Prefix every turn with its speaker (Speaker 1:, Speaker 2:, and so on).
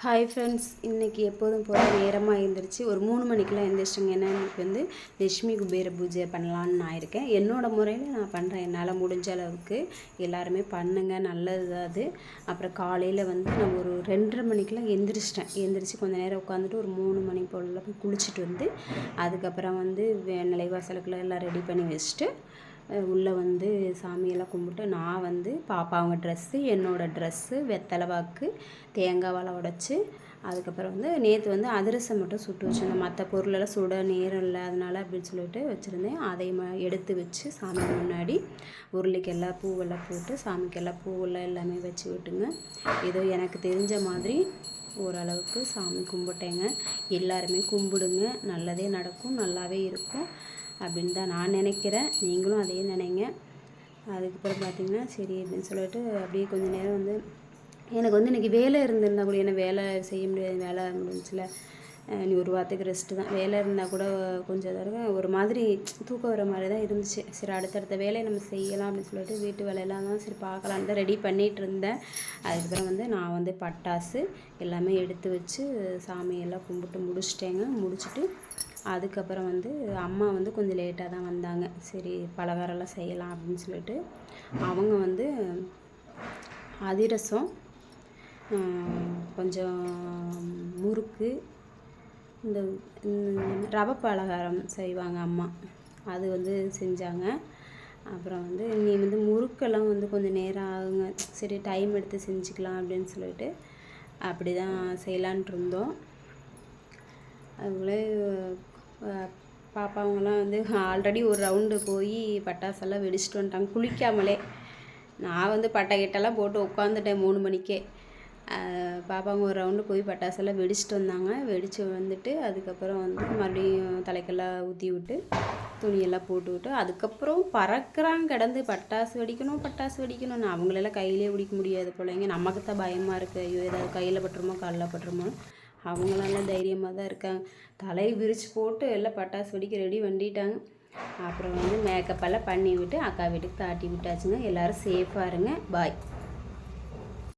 Speaker 1: Hi friends, இன்றைக்கி எப்போதும் போல் நேரமாக எழுந்திரிச்சு ஒரு 3 மணிக்கெலாம் எழுந்திரிச்சிங்க. ஏன்னா இன்றைக்கி லட்சுமி குபேர பூஜை பண்ணலான்னு நான் இருக்கேன். என்னோடய முறையில் நான் பண்ணுறேன். என்னால் முடிஞ்ச அளவுக்கு எல்லாருமே பண்ணுங்கள், நல்லது தான் அது. அப்புறம் காலையில் நான் ஒரு 2:30 மணிக்கெலாம் எழுந்திரிச்சு கொஞ்சம் நேரம் உட்காந்துட்டு ஒரு 3 மணி போல் போய் குளிச்சுட்டு அதுக்கப்புறம் நிலைவாசலுக்குள்ள எல்லாம் ரெடி பண்ணி வச்சுட்டு உள்ளே சாமியெல்லாம் கும்பிட்டு நான் பாப்பா அவங்க ட்ரெஸ்ஸு, என்னோடய ட்ரெஸ்ஸு, வெத்தலை பாக்கு, தேங்காய் வாழை உடச்சி அதுக்கப்புறம் நேற்று அதிரசம் மட்டும் சுட்டு வச்சுருந்தேன். மற்ற பொருளெல்லாம் சுட நேரம் இல்லை, அதனால் அப்படின்னு சொல்லிட்டு வச்சுருந்தேன். அதை எடுத்து வச்சு சாமி முன்னாடி உருளைக்கெல்லாம் பூவெல்லாம் போட்டு சாமிக்கெல்லாம் பூவெல்லாம் எல்லாமே வச்சு விட்டுங்க. ஏதோ எனக்கு தெரிஞ்ச மாதிரி ஓரளவுக்கு சாமி கும்பிட்டேங்க. எல்லாருமே கும்பிடுங்க, நல்லதே நடக்கும், நல்லாவே இருக்கும் அப்படின்னு தான் நான் நினைக்கிறேன். நீங்களும் அதே நினைங்க. அதுக்கப்புறம் பார்த்திங்கன்னா சரி அப்படின்னு சொல்லிட்டு அப்படியே கொஞ்சம் நேரம் எனக்கு இன்றைக்கி வேலை இருந்திருந்தால் கூட, ஏன்னா வேலை செய்ய முடியாது, வேலை முடிஞ்சில நீ ஒரு வாரத்துக்கு ரெஸ்ட்டு தான். வேலை இருந்தால் கூட கொஞ்சம் தடவை ஒரு மாதிரி தூக்கம் வர மாதிரி தான் இருந்துச்சு. சரி அடுத்தடுத்த வேலையை நம்ம செய்யலாம் அப்படின்னு சொல்லிட்டு வீட்டு வேலையெல்லாம் தான் சரி பார்க்கலான்னு தான் ரெடி பண்ணிகிட்டு இருந்தேன். அதுக்கப்புறம் நான் பட்டாசு எல்லாமே எடுத்து வச்சு சாமியெல்லாம் கும்பிட்டு முடிச்சுட்டு அதுக்கப்புறம் அம்மா கொஞ்சம் லேட்டாக தான் வந்தாங்க. சரி பலகாரம்லாம் செய்யலாம் அப்படின்னு சொல்லிட்டு அவங்க அதிரசம், கொஞ்சம் முறுக்கு, இந்த ரவை பலகாரம் செய்வாங்க அம்மா, அது செஞ்சாங்க. அப்புறம் நீ முறுக்கெல்லாம் கொஞ்சம் நேரம் ஆகுங்க, சரி டைம் எடுத்து செஞ்சுக்கலாம் அப்படின்னு சொல்லிட்டு அப்படி தான் செய்யலான்ட்டு இருந்தோம். அதுபோல் பாப்பா அவங்களாம் ஆல்ரெடி ஒரு ரவுண்டு போய் பட்டாசெல்லாம் வெடிச்சிட்டு வந்துட்டாங்க குளிக்காமலே. நான் பட்டை கிட்டெல்லாம் போட்டு உட்காந்துட்டேன் 3 மணிக்கே. பாப்பாங்க ஒரு ரவுண்டு போய் பட்டாசெல்லாம் வெடிச்சிட்டு வந்தாங்க. வெடித்து அதுக்கப்புறம் மறுபடியும் தலைக்கெல்லாம் ஊற்றி விட்டு துணியெல்லாம் போட்டு விட்டு அதுக்கப்புறம் பறக்கிறாங்க கிடந்து பட்டாசு வெடிக்கணும்னு. அவங்களெல்லாம் கையிலே பிடிக்க முடியாது போலங்க. நமக்கு தான் பயமாக இருக்குது, ஐயோ ஏதாவது கையில் பட்டுருமோ காலில் பட்டுருமோ. அவங்களெல்லாம் தைரியமாக தான் இருக்காங்க. தலையை விரித்து போட்டு எல்லாம் பட்டாசு வெடிக்க ரெடி பண்ணிட்டாங்க. அப்புறம் மேக்கப்பெல்லாம் பண்ணி விட்டு அக்கா வீட்டுக்கு தாட்டி விட்டாச்சுங்க. எல்லோரும் சேஃபாக இருங்க. பாய்.